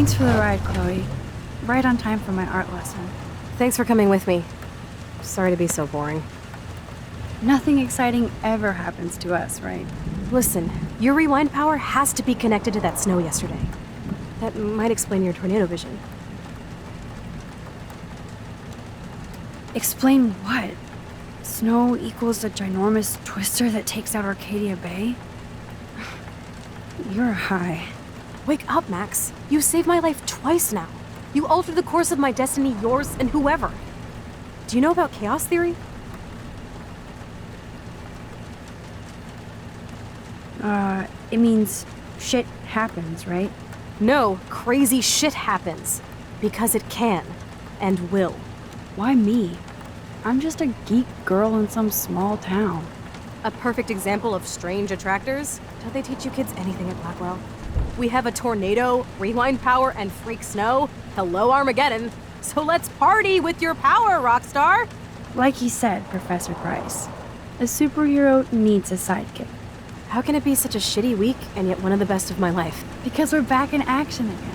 Thanks for the ride, Chloe. Right on time for my art lesson. Thanks for coming with me. Sorry to be so boring. Nothing exciting ever happens to us, right? Listen, your rewind power has to be connected to that snow yesterday. That might explain your tornado vision. Explain what? Snow equals a ginormous twister that takes out Arcadia Bay? You're high. Wake up, Max. You saved my life twice now. You altered the course of my destiny, yours, and whoever. Do you know about chaos theory? It means shit happens, right? No, crazy shit happens. Because it can. And will. Why me? I'm just a geek girl in some small town. A perfect example of strange attractors? Don't they teach you kids anything at Blackwell? We have a tornado, rewind power, and freak snow. Hello, Armageddon. So let's party with your power, Rockstar! Like he said, Professor Price, a superhero needs a sidekick. How can it be such a shitty week and yet one of the best of my life? Because we're back in action again.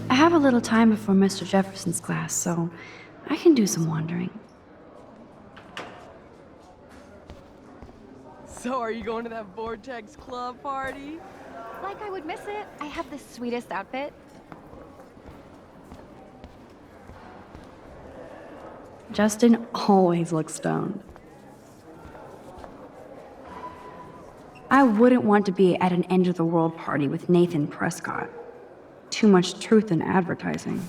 I have a little time before Mr. Jefferson's class, so I can do some wandering. So are you going to that Vortex Club party? Like I would miss it. I have the sweetest outfit. Justin always looks stoned. I wouldn't want to be at an end-of-the-world party with Nathan Prescott. Too much truth in advertising.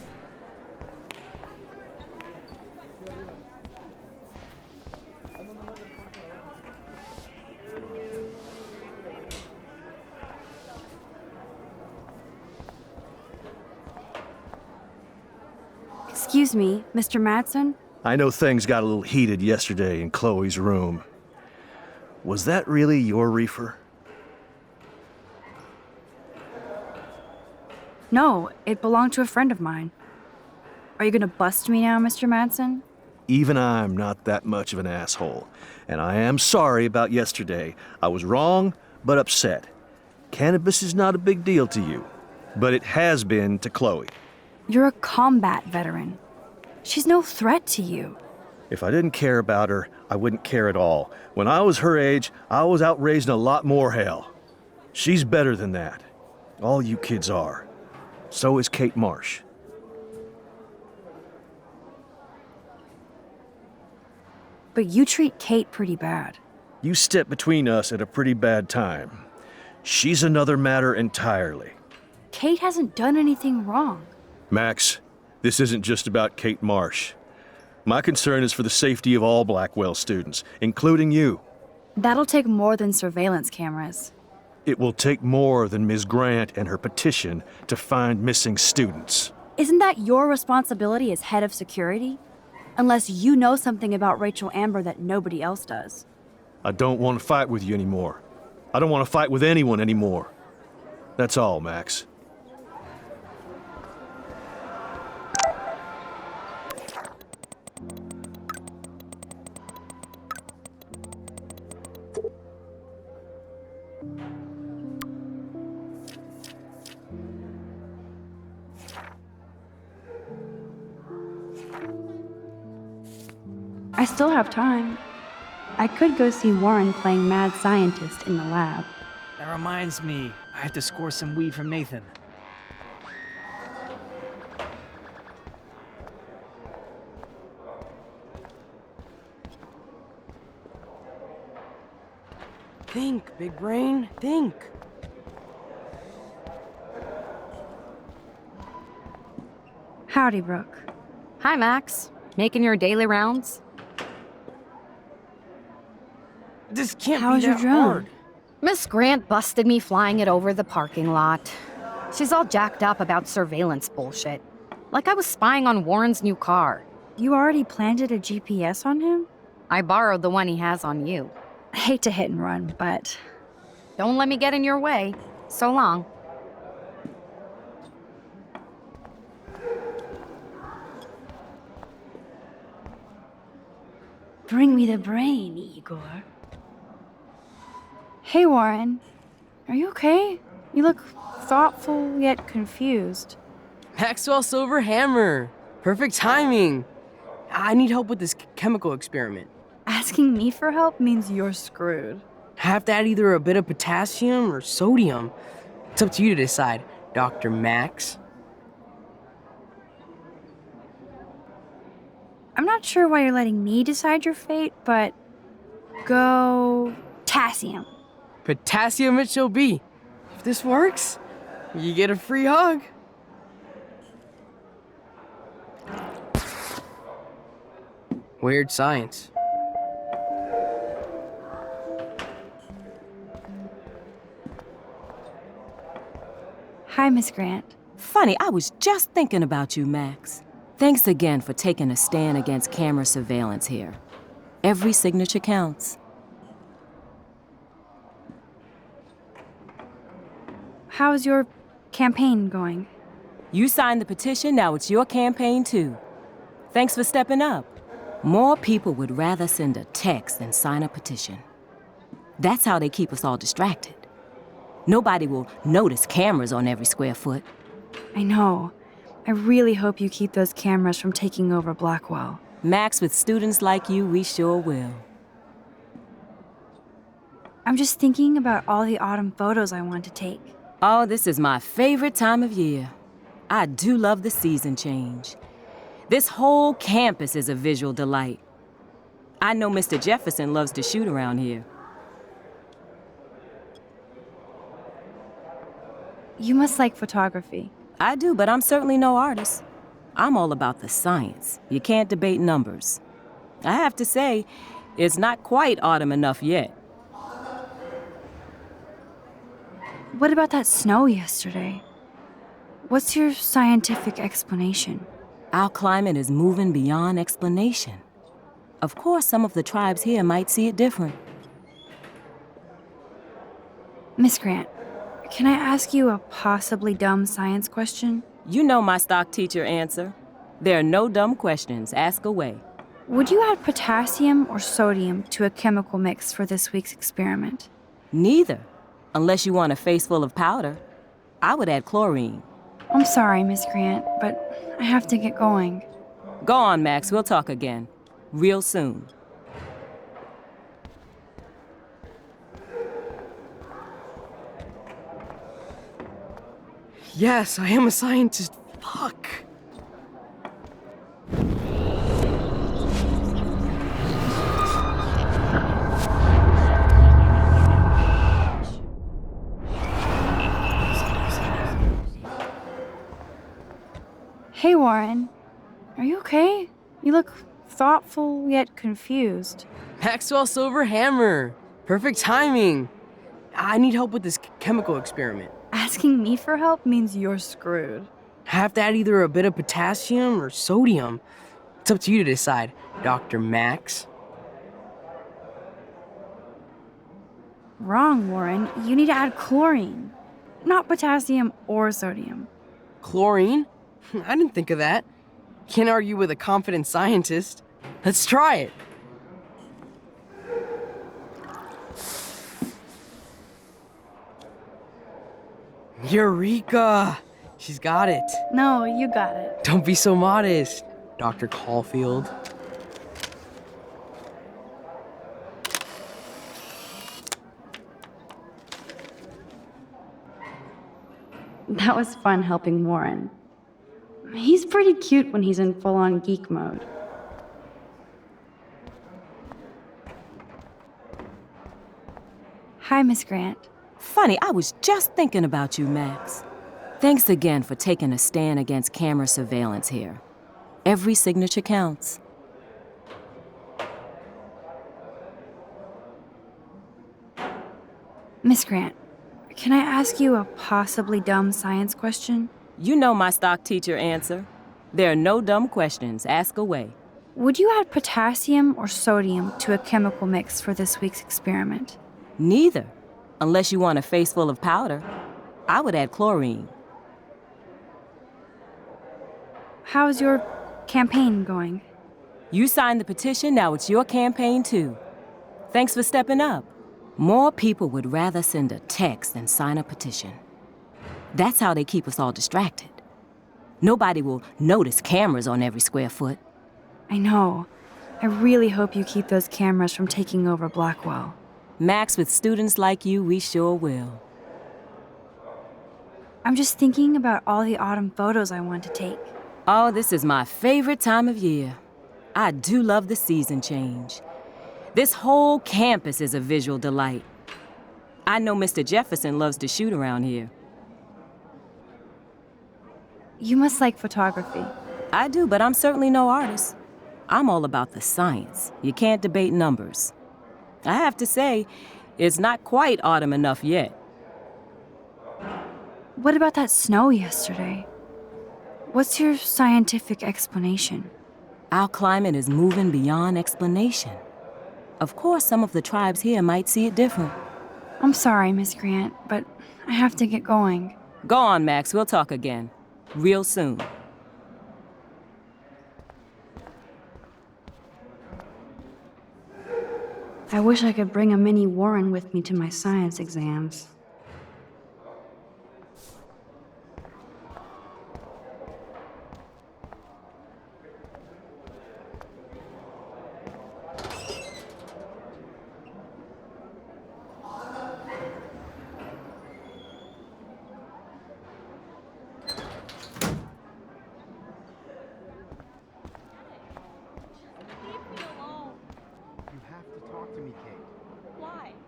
Excuse me, Mr. Madsen? I know things got a little heated yesterday in Chloe's room. Was that really your reefer? No, it belonged to a friend of mine. Are you gonna bust me now, Mr. Madsen? Even I'm not that much of an asshole, and I am sorry about yesterday. I was wrong, but upset. Cannabis is not a big deal to you, but it has been to Chloe. You're a combat veteran. She's no threat to you. If I didn't care about her, I wouldn't care at all. When I was her age, I was out raising a lot more hell. She's better than that. All you kids are. So is Kate Marsh. But you treat Kate pretty bad. You stepped between us at a pretty bad time. She's another matter entirely. Kate hasn't done anything wrong. Max, this isn't just about Kate Marsh. My concern is for the safety of all Blackwell students, including you. That'll take more than surveillance cameras. It will take more than Ms. Grant and her petition to find missing students. Isn't that your responsibility as head of security? Unless you know something about Rachel Amber that nobody else does. I don't want to fight with you anymore. I don't want to fight with anyone anymore. That's all, Max. I still have time. I could go see Warren playing mad scientist in the lab. That reminds me, I have to score some weed from Nathan. Think, big brain, think. Howdy, Brooke. Hi, Max. Making your daily rounds? This can't How was be your that drone? hard. Miss Grant busted me flying it over the parking lot. She's all jacked up about surveillance bullshit. Like I was spying on Warren's new car. You already planted a GPS on him? I borrowed the one he has on you. I hate to hit and run, but Don't let me get in your way. So long. bring me the brain, Igor. Hey, Warren. Are you okay? You look thoughtful yet confused. Maxwell Silver Hammer. Perfect timing. I need help with this chemical experiment. Asking me for help means you're screwed. I have to add either a bit of potassium or sodium. It's up to you to decide, Dr. Max. I'm not sure why you're letting me decide your fate, but go potassium. Potassium it shall be. If this works, you get a free hug. Weird science. Hi, Miss Grant. Funny, I was just thinking about you, Max. Thanks again for taking a stand against camera surveillance here. Every signature counts. How's your campaign going? You signed the petition, now it's your campaign too. Thanks for stepping up. More people would rather send a text than sign a petition. That's how they keep us all distracted. Nobody will notice cameras on every square foot. I know. I really hope you keep those cameras from taking over Blackwell. Max, with students like you, we sure will. I'm just thinking about all the autumn photos I want to take. Oh, this is my favorite time of year. I do love the season change. This whole campus is a visual delight. I know Mr. Jefferson loves to shoot around here. You must like photography. I do, but I'm certainly no artist. I'm all about the science. You can't debate numbers. I have to say, it's not quite autumn enough yet. What about that snow yesterday? What's your scientific explanation? Our climate is moving beyond explanation. Of course, some of the tribes here might see it different. Miss Grant, can I ask you a possibly dumb science question? You know my stock teacher answer. There are no dumb questions. Ask away. Would you add potassium or sodium to a chemical mix for this week's experiment? Neither. Unless you want a face full of powder. I would add chlorine. I'm sorry, Miss Grant, but I have to get going. Go on, Max. We'll talk again. Real soon. Yes, I am a scientist. Fuck. Hey, Warren. Are you okay? You look thoughtful yet confused. Maxwell Silver Hammer. Perfect timing. I need help with this chemical experiment. Asking me for help means you're screwed. I have to add either a bit of potassium or sodium. It's up to you to decide, Dr. Max. Wrong, Warren. You need to add chlorine, not potassium or sodium. Chlorine? I didn't think of that. Can't argue with a confident scientist. Let's try it. Eureka! She's got it. No, you got it. Don't be so modest, Dr. Caulfield. That was fun helping Warren. He's pretty cute when he's in full-on geek mode. Hi, Miss Grant. Funny, I was just thinking about you, Max. Thanks again for taking a stand against camera surveillance here. Every signature counts. Miss Grant, can I ask you a possibly dumb science question? You know my stock teacher answer. There are no dumb questions. Ask away. Would you add potassium or sodium to a chemical mix for this week's experiment? Neither. Unless you want a face full of powder. I would add chlorine. How's your campaign going? You signed the petition, now it's your campaign too. Thanks for stepping up. More people would rather send a text than sign a petition. That's how they keep us all distracted. Nobody will notice cameras on every square foot. I know. I really hope you keep those cameras from taking over Blackwell. Max, with students like you, we sure will. I'm just thinking about all the autumn photos I want to take. Oh, this is my favorite time of year. I do love the season change. This whole campus is a visual delight. I know Mr. Jefferson loves to shoot around here. You must like photography. I do, but I'm certainly no artist. I'm all about the science. You can't debate numbers. I have to say, it's not quite autumn enough yet. What about that snow yesterday? What's your scientific explanation? Our climate is moving beyond explanation. Of course, some of the tribes here might see it different. I'm sorry, Miss Grant, but I have to get going. Go on, Max. We'll talk again. Real soon. I wish I could bring a mini Warren with me to my science exams.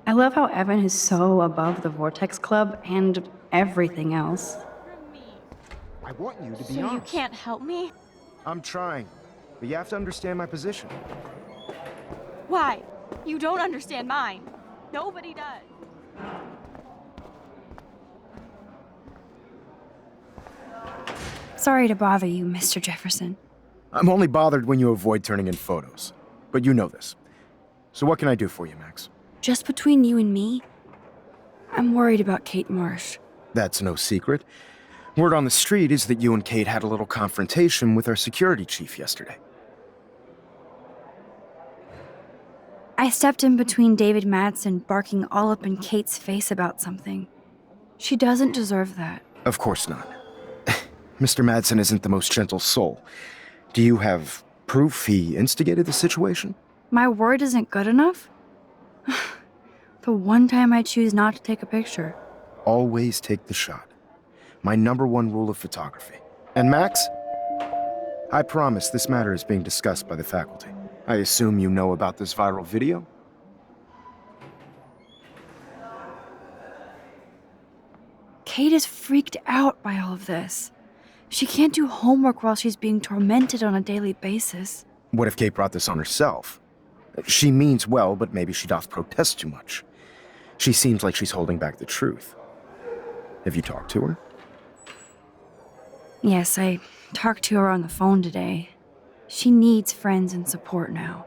I love how Evan is so above the Vortex Club and everything else. I want you to be So you honest. can't help me? I'm trying, but you have to understand my position. Why? You don't understand mine. Nobody does. Sorry to bother you, Mr. Jefferson. I'm only bothered when you avoid turning in photos, but you know this. So what can I do for you, Max? Just between you and me, I'm worried about Kate Marsh. That's no secret. Word on the street is that you and Kate had a little confrontation with our security chief yesterday. I stepped in between David Madsen barking all up in Kate's face about something. She doesn't deserve that. Of course not. Mr. Madsen isn't the most gentle soul. Do you have proof he instigated the situation? My word isn't good enough? The one time I choose not to take a picture. Always take the shot. My #1 rule of photography. And Max, I promise this matter is being discussed by the faculty. I assume you know about this viral video? Kate is freaked out by all of this. She can't do homework while she's being tormented on a daily basis. What if Kate brought this on herself? She means well, but maybe she doth protest too much. She seems like she's holding back the truth. Have you talked to her? Yes, I talked to her on the phone today. She needs friends and support now.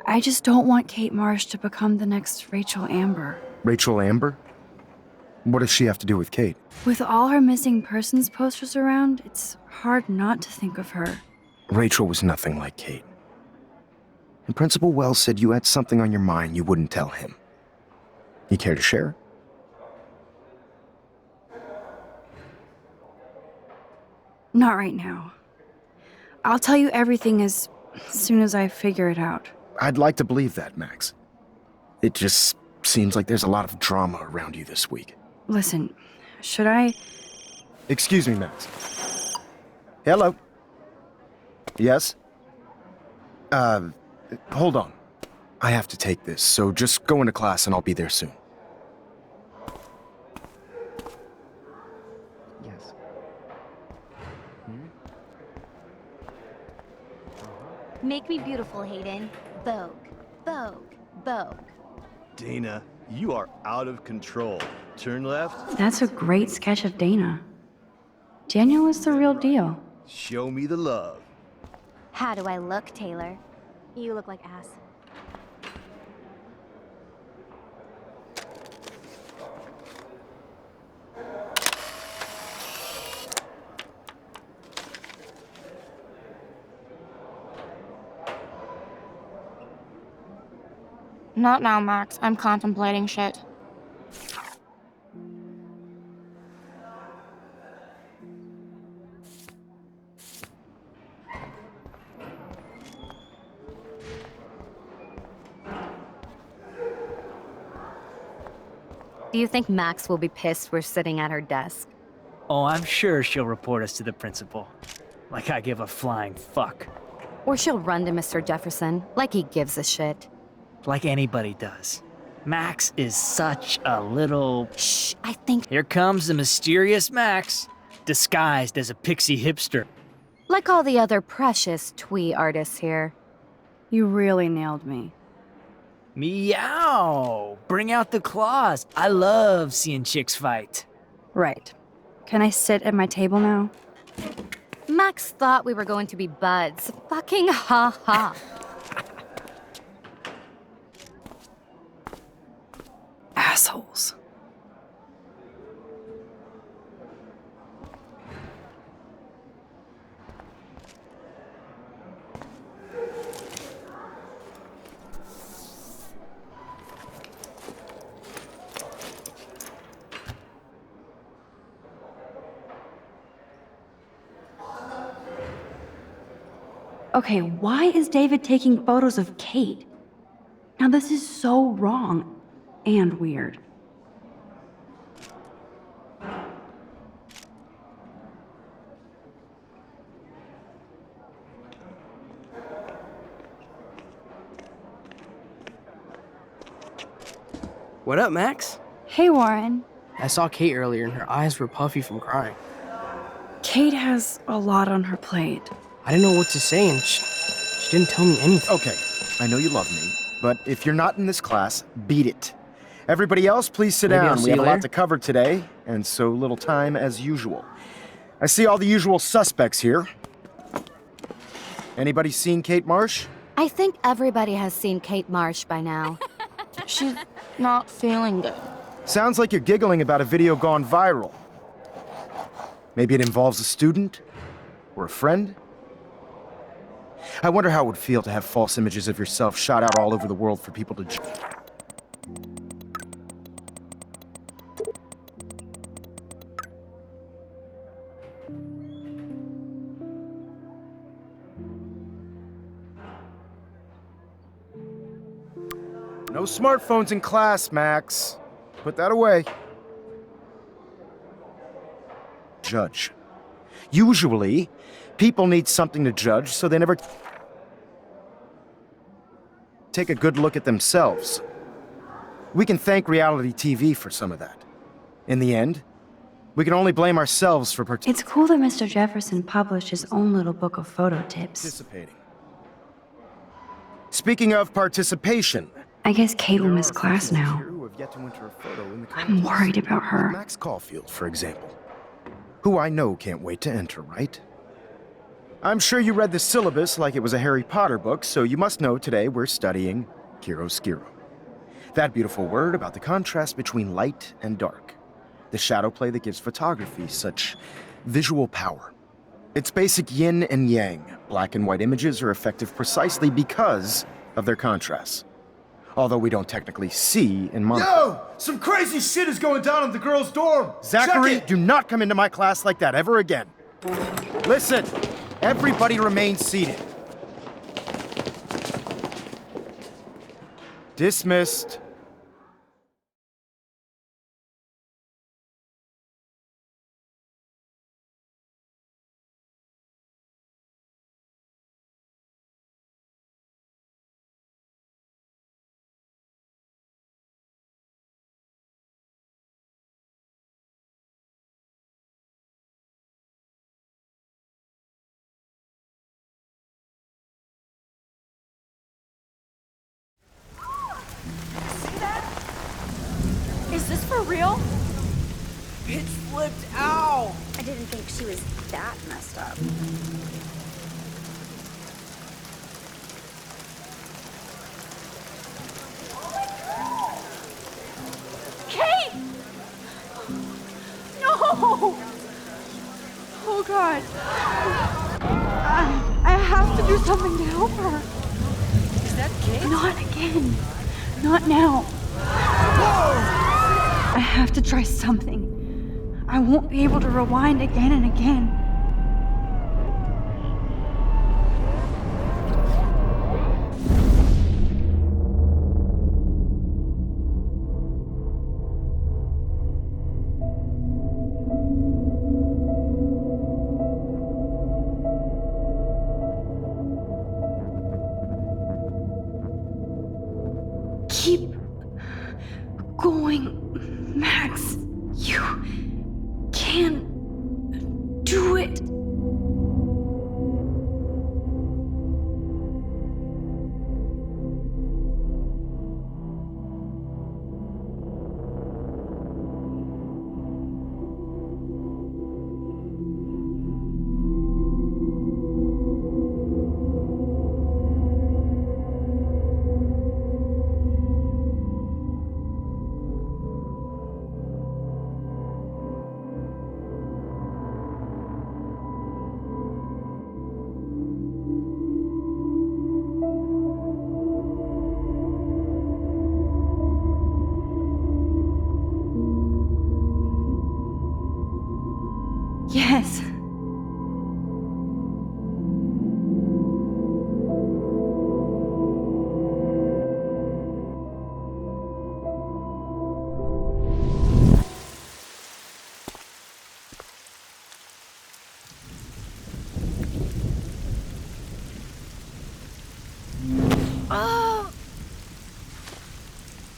I just don't want Kate Marsh to become the next Rachel Amber. Rachel Amber? What does she have to do with Kate? With all her missing persons posters around, it's hard not to think of her. Rachel was nothing like Kate. And Principal Wells said you had something on your mind you wouldn't tell him. You care to share? Not right now. I'll tell you everything as soon as I figure it out. I'd like to believe that, Max. It just seems like there's a lot of drama around you this week. Listen, should I... Excuse me, Max. Hello? Yes? Hold on. I have to take this, so just go into class and I'll be there soon. Make me beautiful, Hayden. Vogue. Vogue. Vogue. Dana, you are out of control. Turn left, That's a great sketch of Dana. Daniel is the real deal. show me the love. How do I look, Taylor? You look like ass. Not now, Max. I'm contemplating shit. Do you think Max will be pissed we're sitting at her desk? Oh, I'm sure she'll report us to the principal. Like I give a flying fuck. Or she'll run to Mr. Jefferson, like he gives a shit. Like anybody does. Max is such a little... Shh, I think... Here comes the mysterious Max, disguised as a pixie hipster. Like all the other precious twee artists here. You really nailed me. Meow! Bring out the claws. I love seeing chicks fight. Right. Can I sit at my table now? Max thought we were going to be buds. Fucking ha ha. Assholes. Okay, why is David taking photos of Kate? Now this is so wrong and weird. What up, Max? Hey, Warren. I saw Kate earlier and her eyes were puffy from crying. Kate has a lot on her plate. I didn't know what to say and she didn't tell me anything. Okay, I know you love me, but if you're not in this class, beat it. Everybody else, please sit Maybe I'll down. see We have you a lot later. to cover today, and so little time as usual. I see all the usual suspects here. Anybody seen Kate Marsh? I think everybody has seen Kate Marsh by now. She's not feeling good. Sounds like you're giggling about a video gone viral. Maybe it involves a student? Or a friend? I wonder how it would feel to have false images of yourself shot out all over the world for people to... No smartphones in class, Max. Put that away. Judge. Usually, people need something to judge, so they never take a good look at themselves. We can thank reality TV for some of that. In the end, we can only blame ourselves for It's cool that Mr. Jefferson published his own little book of photo tips. participating. Speaking of participation, I guess Kate will there miss are class some now. here who have yet to enter a photo in the I'm contest. worried about her. Like Max Caulfield, for example, who I know can't wait to enter, right? I'm sure you read the syllabus like it was a Harry Potter book, so you must know today we're studying chiaroscuro. That beautiful word about the contrast between light and dark. The shadow play that gives photography such visual power. It's basic yin and yang. Black and white images are effective precisely because of their contrasts. Although we don't technically see in mono. Yo! Some crazy shit is going down in the girls' dorm! Zachary, Check it! do not come into my class like that ever again. Listen, everybody remain seated. Dismissed. for real? Pitch flipped out! I didn't think she was that messed up. Kate! No! Oh God. I have to do something to help her. Is that Kate? Not again. Not now. I have to try something. I won't be able to rewind again and again. Keep going, Max. You can do it. Yes.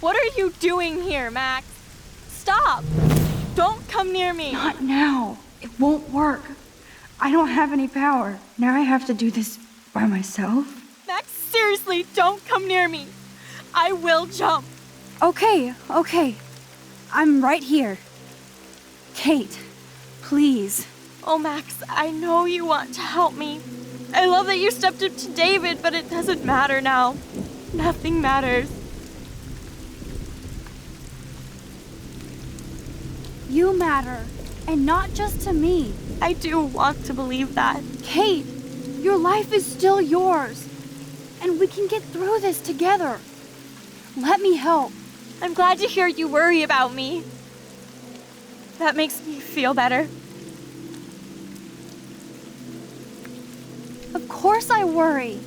What are you doing here, Max? Stop! Don't come near me! Not now. It won't work. I don't have any power. Now I have to do this by myself. Max, seriously, don't come near me! I will jump! Okay. I'm right here. Kate, please. Oh, Max, I know you want to help me. I love that you stepped up to David, but it doesn't matter now. Nothing matters. You matter. And not just to me. I do want to believe that. Kate, your life is still yours. And we can get through this together. Let me help. I'm glad to hear you worry about me. That makes me feel better. Of course I worry.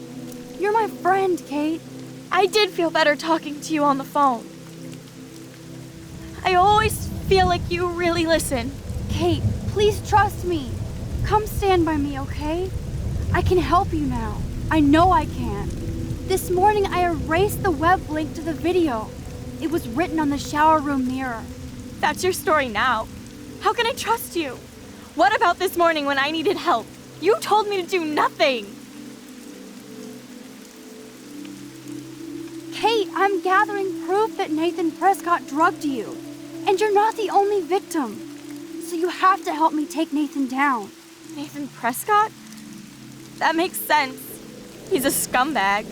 You're my friend, Kate. I did feel better talking to you on the phone. I always feel like you really listen. Kate, please trust me. Come stand by me, okay? I can help you now. I know I can. This morning I erased the web link to the video. It was written on the shower room mirror. That's your story now. How can I trust you? What about this morning when I needed help? You told me to do nothing. Kate, I'm gathering proof that Nathan Prescott drugged you. And you're not the only victim. So you have to help me take Nathan down. Nathan Prescott? That makes sense. He's a scumbag.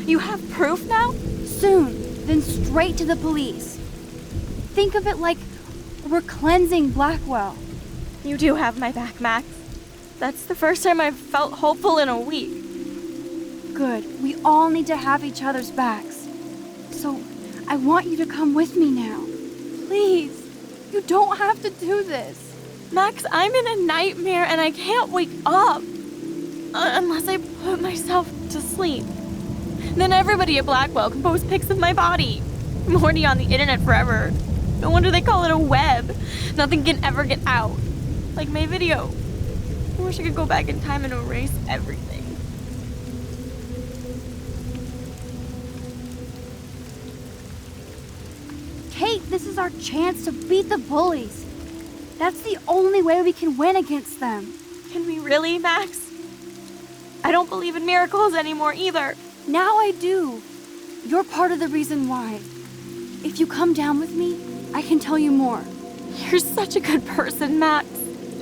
You have proof now? Soon, then straight to the police. Think of it like we're cleansing Blackwell. You do have my back, Max. That's the first time I've felt hopeful in a week. Good. We all need to have each other's backs. So, I want you to come with me now. Please. You don't have to do this. Max, I'm in a nightmare and I can't wake up. Unless I put myself to sleep. Then everybody at Blackwell can post pics of my body. I'm already on the internet forever. No wonder they call it a web. Nothing can ever get out. Like my video. I wish I could go back in time and erase everything. Kate, this is our chance to beat the bullies. That's the only way we can win against them. Can we really, Max? I don't believe in miracles anymore either. Now I do. You're part of the reason why. If you come down with me, I can tell you more. You're such a good person, Max.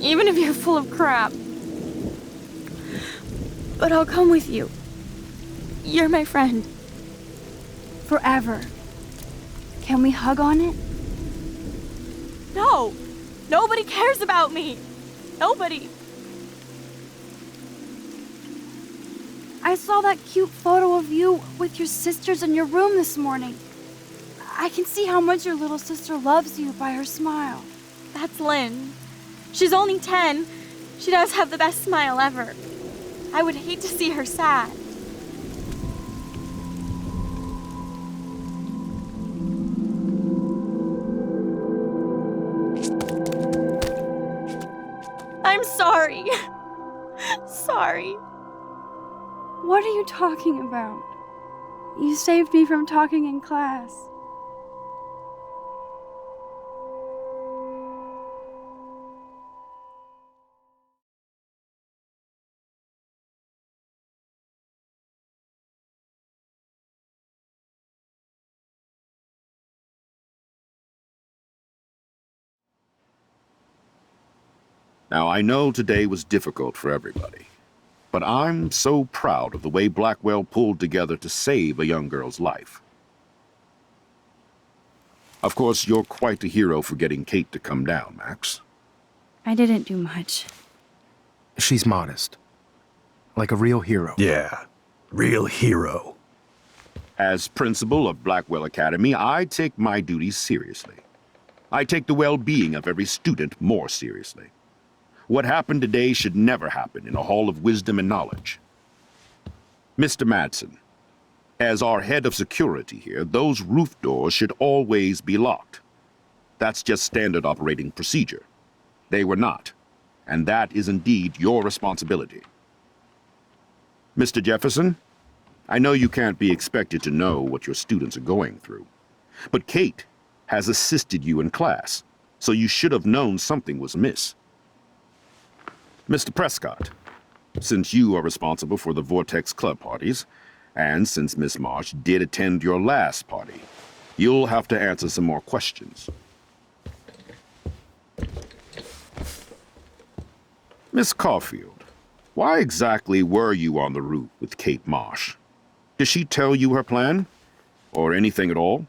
Even if you're full of crap. But I'll come with you. You're my friend. Forever. Can we hug on it? No! Nobody cares about me! Nobody! I saw that cute photo of you with your sisters in your room this morning. I can see how much your little sister loves you by her smile. That's Lynn. She's only 10. She does have the best smile ever. I would hate to see her sad. I'm sorry. Sorry. What are you talking about? You saved me from talking in class. Now, I know today was difficult for everybody, but I'm so proud of the way Blackwell pulled together to save a young girl's life. Of course, you're quite a hero for getting Kate to come down, Max. I didn't do much. She's modest. Like a real hero. Yeah, real hero. As principal of Blackwell Academy, I take my duties seriously. I take the well-being of every student more seriously. What happened today should never happen in a hall of wisdom and knowledge. Mr. Madsen, as our head of security here, those roof doors should always be locked. That's just standard operating procedure. They were not, and that is indeed your responsibility. Mr. Jefferson, I know you can't be expected to know what your students are going through, but Kate has assisted you in class, so you should have known something was amiss. Mr. Prescott, since you are responsible for the Vortex Club parties, and since Miss Marsh did attend your last party, you'll have to answer some more questions. Miss Caulfield, why exactly were you on the roof with Kate Marsh? Did she tell you her plan? Or anything at all?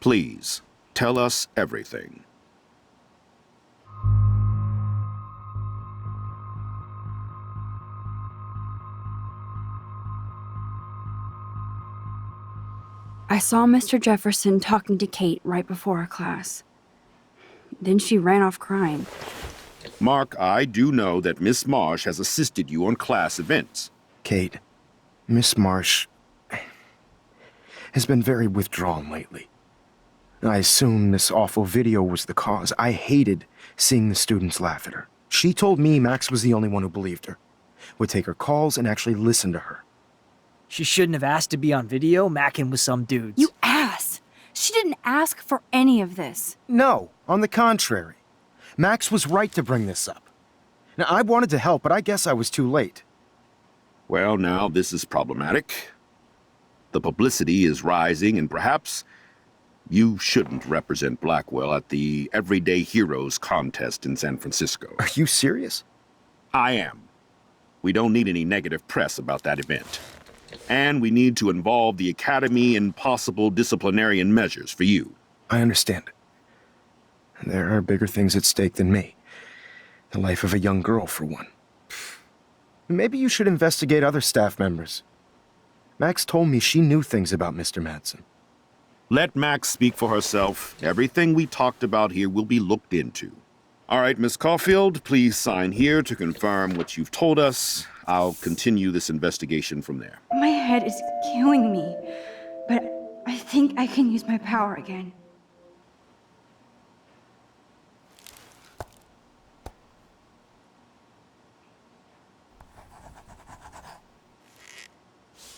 Please, tell us everything. I saw Mr. Jefferson talking to Kate right before our class. Then she ran off crying. Mark, I do know that Miss Marsh has assisted you on class events. Kate, Miss Marsh has been very withdrawn lately. I assume this awful video was the cause. I hated seeing the students laugh at her. She told me Max was the only one who believed her, would take her calls and actually listen to her. She shouldn't have asked to be on video macking with some dudes. You ass! She didn't ask for any of this. No, on the contrary. Max was right to bring this up. Now, I wanted to help, but I guess I was too late. Well, now this is problematic. The publicity is rising, and perhaps you shouldn't represent Blackwell at the Everyday Heroes contest in San Francisco. Are you serious? I am. We don't need any negative press about that event. And we need to involve the Academy in possible disciplinarian measures for you. I understand. There are bigger things at stake than me. The life of a young girl, for one. Maybe you should investigate other staff members. Max told me she knew things about Mr. Madsen. Let Max speak for herself. Everything we talked about here will be looked into. All right, Miss Caulfield, please sign here to confirm what you've told us. I'll continue this investigation from there. My head is killing me, but I think I can use my power again.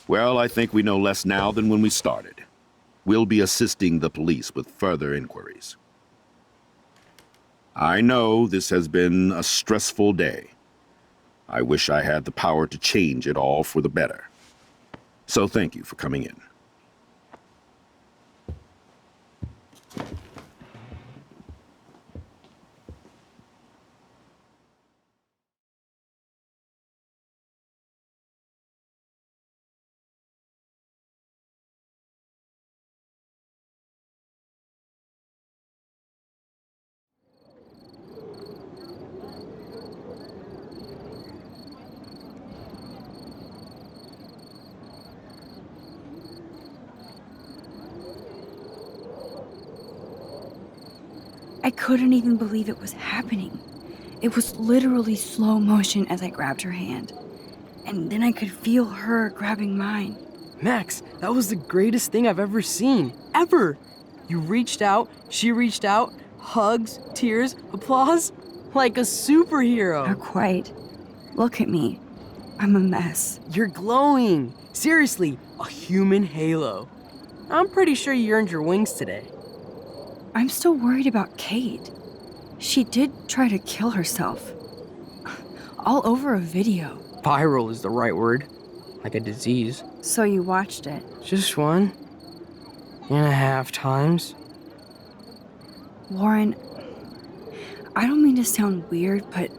Well, I think we know less now than when we started. We'll be assisting the police with further inquiries. I know this has been a stressful day. I wish I had the power to change it all for the better. So thank you for coming in. I couldn't even believe it was happening. It was literally slow motion as I grabbed her hand. And then I could feel her grabbing mine. Max, that was the greatest thing I've ever seen. Ever! You reached out, she reached out, hugs, tears, applause. Like a superhero. Not quite. Look at me. I'm a mess. You're glowing. Seriously, a human halo. I'm pretty sure you earned your wings today. I'm still worried about Kate. She did try to kill herself. All over a video. Viral is the right word. Like a disease. So you watched it? Just 1.5 times. Warren, I don't mean to sound weird, but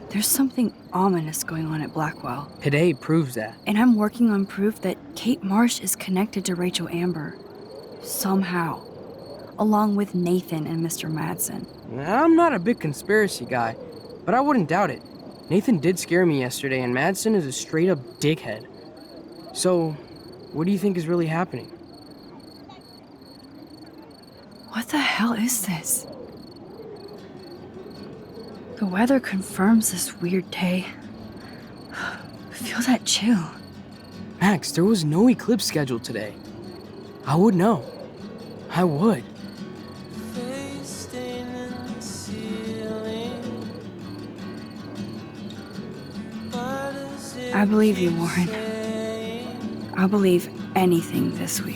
there's something ominous going on at Blackwell. Today proves that. And I'm working on proof that Kate Marsh is connected to Rachel Amber. Somehow. Along with Nathan and Mr. Madsen. I'm not a big conspiracy guy, but I wouldn't doubt it. Nathan did scare me yesterday, and Madsen is a straight-up dickhead. So, what do you think is really happening? What the hell is this? The weather confirms this weird day. Feel that chill. Max, there was no eclipse scheduled today. I would know. I would. I believe you, Warren. I'll believe anything this week.